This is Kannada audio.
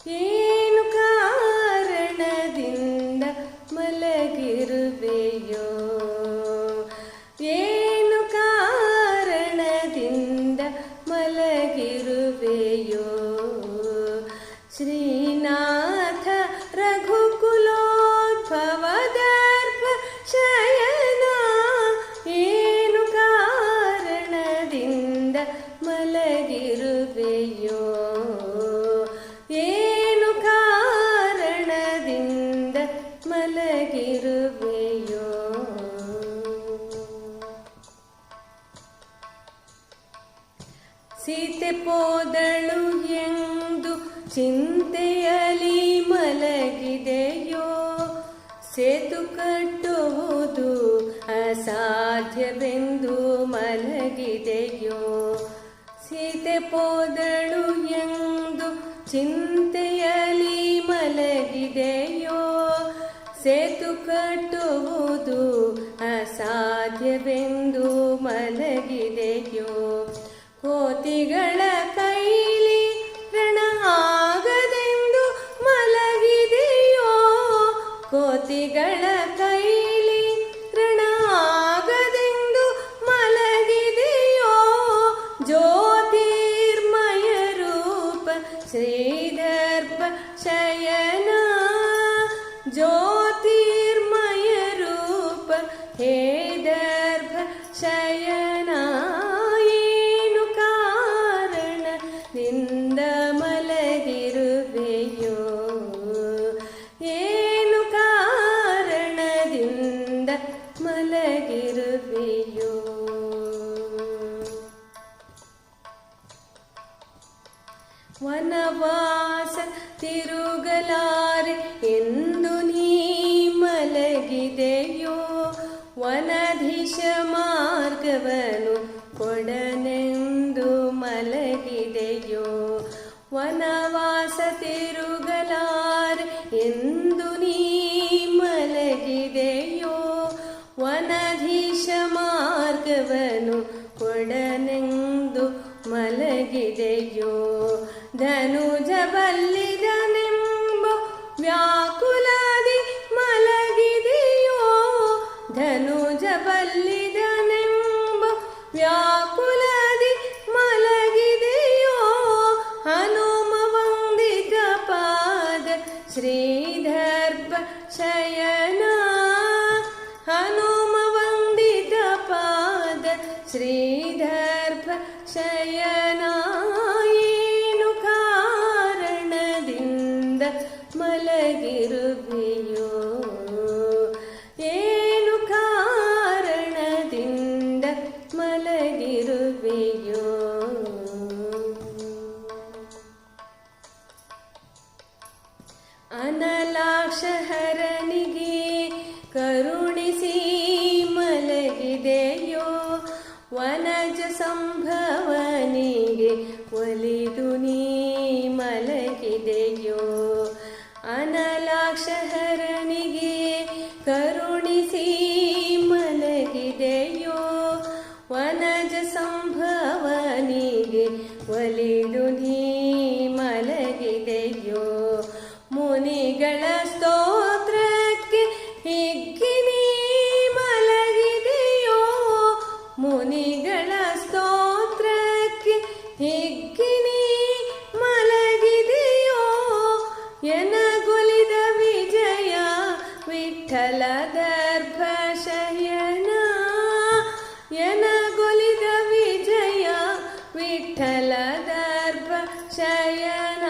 ಏನು ಕಾರಣದಿಂದ ಮಲಗಿರುವೆಯೋ, ಏನು ಕಾರಣದಿಂದ ಮಲಗಿರುವೆಯೋ. ಶ್ರೀನಾಥ ರಘುಕುಲೋದ್ಭವದರ್ಭ ಶಯನ, ಏನು ಕಾರಣದಿಂದ ಮಲಗಿರುವೆಯೋ, ಏನು ಕಾರಣದಿಂದ ಮಲಗಿರುವೆಯೋ. ಸೀತೆ ಪೋದಳು ಎಂದು ಚಿಂತೆಯಲಿ ಮಲಗಿದೆಯೋ, ಸೇತು ಕಟ್ಟುವುದು ಅಸಾಧ್ಯವೆಂದು ಮಲಗಿದೆಯೋ. ಸೀತೆ ಪೋದಳು ಎಂದು ಚಿಂತೆಯಲಿ ಮಲಗಿದೆಯೋ, ಸೇತು ಕಟ್ಟುವುದು ಅಸಾಧ್ಯವೆಂದು ಮಲಗಿದೆಯೋ. ಕೋತಿಗಳ ಕೈಲಿ ರಣ ಆಗದೆಂದು ಮಲಗಿದೆಯೋ, ಕೋತಿಗಳ ಕೈಲಿ ರಣ ಆಗದೆಂದು ಮಲಗಿದೆಯೋ. ಜ್ಯೋತಿರ್ಮಯ ರೂಪ ಶ್ರೀದರ್ಭ ಶಯನ, ಜ್ಯೋತಿರ್ಮಯ ರೂಪ ಹೇ ದರ್ಭ ಶಯನ. ಏನು ಕಾರಣದಿಂದ ಮಲಗಿರುವೆಯೋ, ಏನು ಕಾರಣದಿಂದ ಮಲಗಿರುವೆಯೋ. ವನವಾಸ ತಿರುಗಲಾರೆ ಎಂದು ನೀ ಮಲಗಿದೆಯೋ, ವನಧೀಶ ಮಾರ್ಗವನು ಕೊಡನೆಂದು ಮಲಗಿದೆಯೋ. ವನವಾಸ ತಿರುಗಲಾರೆ ಎಂದು ನೀ ಮಲಗಿದೆಯೋ, ವನಧೀಶ ಮಾರ್ಗವನು ಕೊಡನೆಂದು ಮಲಗಿದೆಯೋ. ಧನುಜ ಬಲ್ಲಿದನೆಂಬ ವ್ಯಾಕುಲಾದಿ ಮಲಗಿದೆಯೋ, ಧನುಜ ಬಲ್ಲಿದನೆಂಬ ವ್ಯಾಕುಲಾದಿ ಮಲಗಿದೆಯೋ. ಹನುಮ ವಂದಿತ ಪಾದ ಶ್ರೀದರ್ಭ ಶಯನ, ಹನುಮ ವಂದಿತ ಪಾದ ಶ್ರೀದರ್ಭ ಶಯನ. ಏನು ಕಾರಣದಿಂದ ಮಲಗಿರುವೆಯೋ, ಏನು ಕಾರಣದಿಂದ ಮಲಗಿರುವೆಯೋ. ಅನಲಾಕ್ಷಹರನಿಗೆ ಕರುಣಿಸಿ ಮಲಗಿದೆಯೋ, ವನಜ ಸಂಭವನಿಗೆ ಒಲಿದು ನೀ ಮಲಗಿದೆಯೋ. ಅನಲಾಕ್ಷಹರನಿಗೆ ಕರುಣಿಸಿ ಮಲಗಿದೆಯೋ, ವನಜ ಸಂಭವನಿಗೆ ಒಲಿದು ನೀ ಮಲಗಿದೆಯೋ. ಮುನಿಗಳ ಸ್ತೋತ್ರಕ್ಕೆ ಹಿಗ್ಗಿ ನೀ ಮಲಗಿದೆಯೋ, ಮುನಿಗಳ ಸ್ತೋತ್ರಕ್ಕೆ ಹಿಗ್ಗಿ ನೀ ಮಲಗಿದೆಯೋ. ಎನಗೊಲಿದ ವಿಜಯ ವಿಠಲ ದರ್ಭ ಶಯನ, ಎನಗೊಲಿದ ವಿಜಯ ವಿಠಲ ದರ್ಭ ಶಯನ.